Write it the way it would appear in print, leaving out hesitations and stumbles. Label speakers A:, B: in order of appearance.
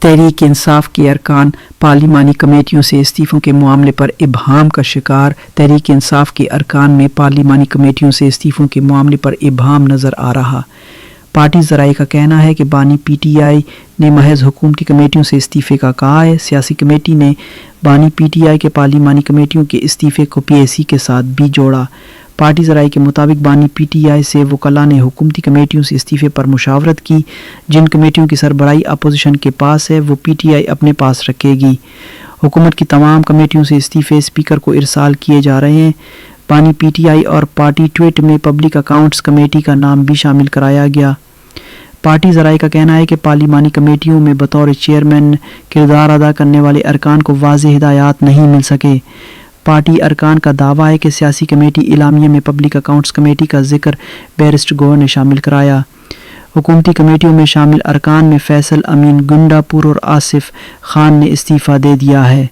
A: تحریک انصاف کے ارکان پارلیمانی کمیٹیوں سے استعفوں کے معاملے پر ابہام کا شکار۔ تحریک انصاف کے ارکان میں پارلیمانی کمیٹیوں سے استعفوں کے معاملے پر ابہام نظر آ رہا۔ پارٹی ذرائع کا کہنا ہے کہ بانی پی ٹی آئی نے محض حکومتی کمیٹیوں سے استعفے کا کہا ہے۔ سیاسی کمیٹی نے بانی پی ٹی آئی کے پارلیمانی کمیٹیوں کے استعفے کو پی اے سی کے ساتھ بھی جوڑا۔ پارٹی ذرائع کے مطابق بانی پی ٹی آئی سے وکلاء نے حکومتی کمیٹیوں سے استعفے پر مشاورت کی۔ جن کمیٹیوں کی سربراہی اپوزیشن کے پاس ہے وہ پی ٹی آئی اپنے پاس رکھے گی۔ حکومت کی تمام کمیٹیوں سے استعفے اسپیکر کو ارسال کیے جا رہے ہیں۔ بانی پی ٹی آئی اور پارٹی ٹویٹ میں پبلک اکاؤنٹس کمیٹی کا نام بھی شامل کرایا گیا۔ پارٹی ذرائع کا کہنا ہے کہ پارلیمانی کمیٹیوں میں بطور چیئرمین کردار ادا کرنے والے ارکان کو واضح ہدایات نہیں مل سکے۔ پارٹی ارکان کا دعویٰ ہے کہ سیاسی کمیٹی اعلامیہ میں پبلک اکاؤنٹس کمیٹی کا ذکر بیرسٹر گوہر نے شامل کرایا۔ حکومتی کمیٹیوں میں شامل ارکان میں فیصل امین گنڈا پور اور آصف خان نے استعفیٰ دے دیا ہے۔